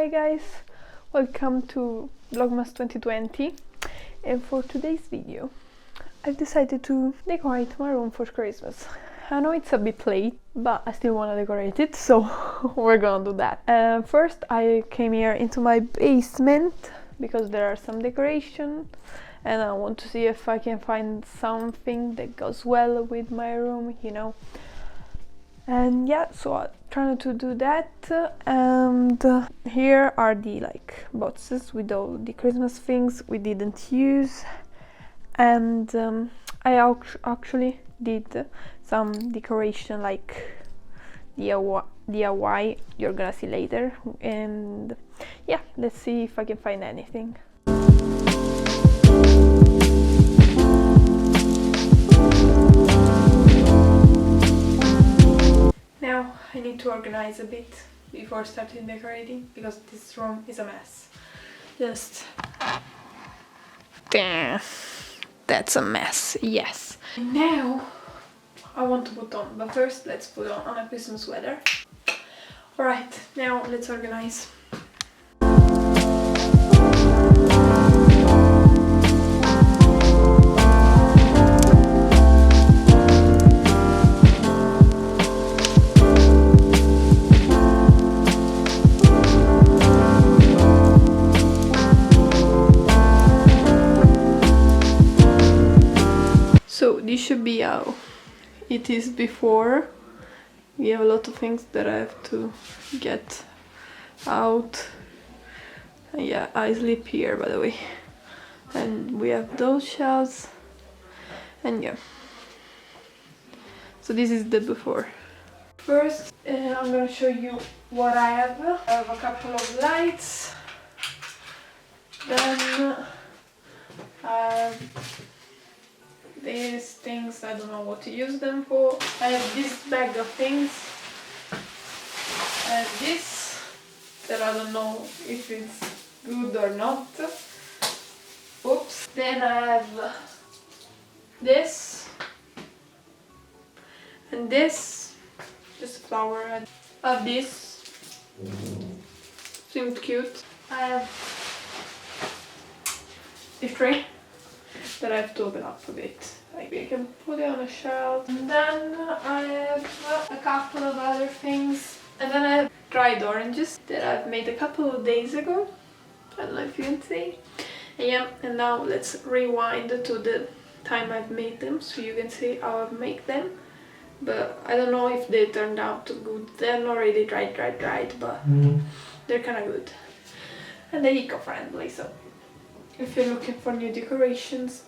Hi guys, welcome to vlogmas 2020, and for today's video I've decided to decorate my room for Christmas. I know it's a bit late, but I still want to decorate it, so we're gonna do that. First I came here into my basement because there are some decorations and I want to see if I can find something that goes well with my room, you know. And yeah, so I'm trying to do that, and here are the boxes with all the Christmas things we didn't use, and I actually did some decoration like DIY you're gonna see later, and yeah, let's see if I can find anything. Now I need to organize a bit before starting decorating because this room is a mess. Just damn, that's a mess, yes. And now I want to put on, but first let's put on a Christmas sweater. Alright, now let's organize. So this should be how it is before. We have a lot of things that I have to get out. Yeah, I sleep here, by the way. And we have those shelves. And yeah. So this is the before. First, I'm gonna show you what I have. I have a couple of lights. Then I have these things, I don't know what to use them for. I have this bag of things. I have this that I don't know if it's good or not. Oops. Then I have this and this, just a flower. I have this, seemed cute. I have this tray that I have to open up a bit. Like I can put it on a shelf. And then I have a couple of other things. And then I have dried oranges that I've made a couple of days ago. I don't know if you can see. And yeah, and now let's rewind to the time I've made them so you can see how I've made them. But I don't know if they turned out good. They're not really dried, but they're kind of good. And they're eco-friendly, so if you're looking for new decorations,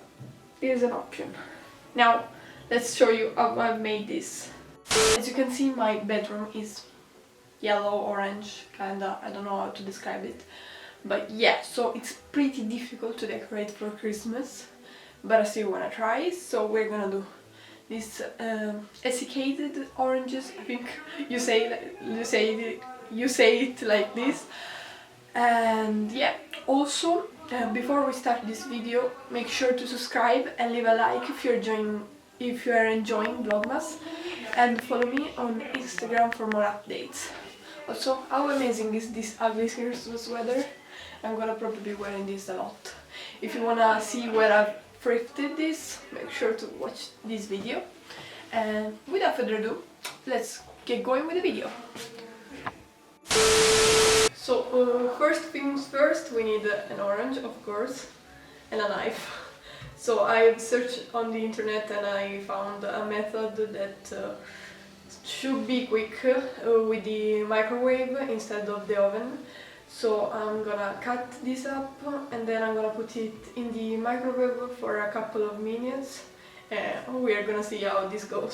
is an option. Now let's show you how I've made this. As you can see, my bedroom is yellow orange, kinda, I don't know how to describe it, but yeah, so it's pretty difficult to decorate for Christmas, but I still wanna try. So we're gonna do these desiccated oranges. I think you say it like this. And yeah, also before we start this video, make sure to subscribe and leave a like if you're enjoying vlogmas, and follow me on Instagram for more updates. Also, how amazing is this ugly Christmas weather? I'm gonna probably be wearing this a lot. If you wanna see where I've thrifted this, make sure to watch this video. And without further ado, let's get going with the video. So first things first, we need an orange, of course, and a knife. So I searched on the internet and I found a method that should be quick with the microwave instead of the oven. So I'm gonna cut this up and then I'm gonna put it in the microwave for a couple of minutes, and we are gonna see how this goes.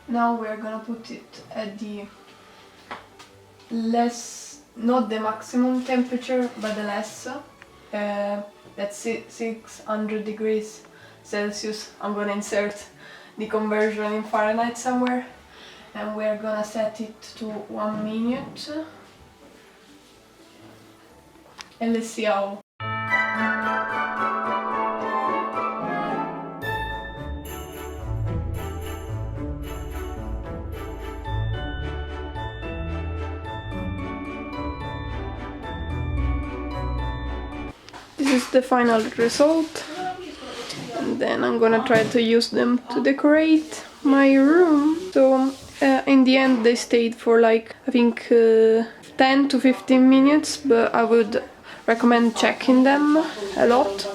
Now we're gonna put it at the less, not the maximum temperature, but the less. That's 600 degrees Celsius. I'm gonna insert the conversion in Fahrenheit somewhere. and we're gonna set it to 1 minute and let's see how. This is the final result, and then I'm gonna try to use them to decorate my room. So in the end they stayed for like I think 10 to 15 minutes, but I would recommend checking them a lot.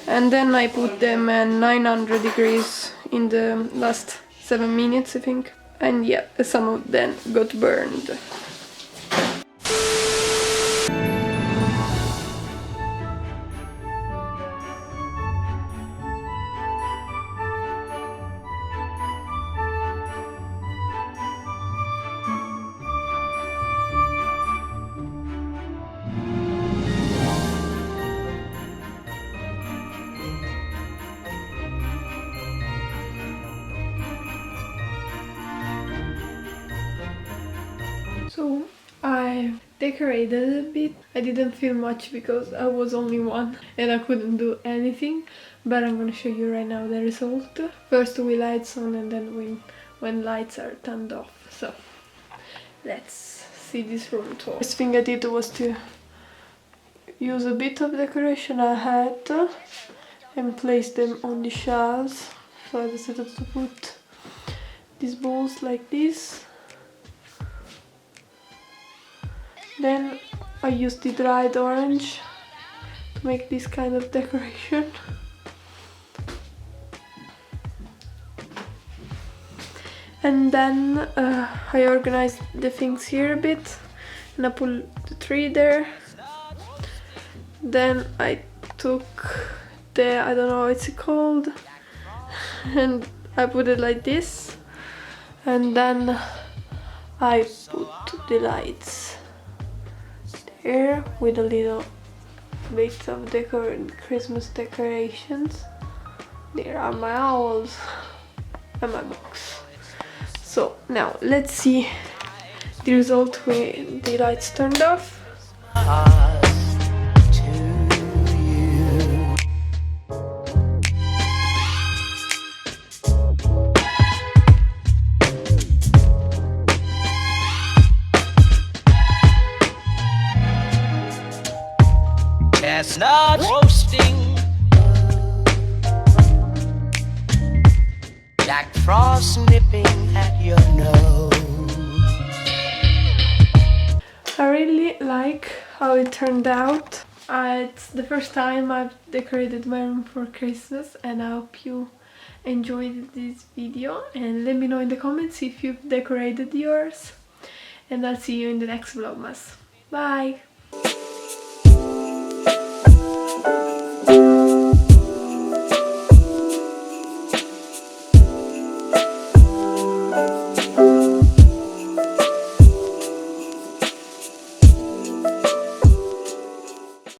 And then I put them at 900 degrees in the last 7 minutes I think, and yeah, some of them got burned. So I decorated a bit. I didn't film much because I was only one and I couldn't do anything, but I'm gonna show you right now the result. First we lights on and then when lights are turned off. So let's see this room tour. First thing I did was to use a bit of decoration I had and place them on the shelves. So I decided to put these balls like this. Then I used the dried orange to make this kind of decoration. And then I organized the things here a bit and I put the tree there. Then I took the, I don't know what's it called, and I put it like this. And then I put the lights here with a little bit of Christmas decorations. There are my owls and my books. So now let's see the result when the lights turned off. Chestnut roasting, Jack Frost nipping at your nose. I really like how it turned out. It's the first time I've decorated my room for Christmas, and I hope you enjoyed this video, and let me know in the comments if you've decorated yours, and I'll see you in the next vlogmas. Bye!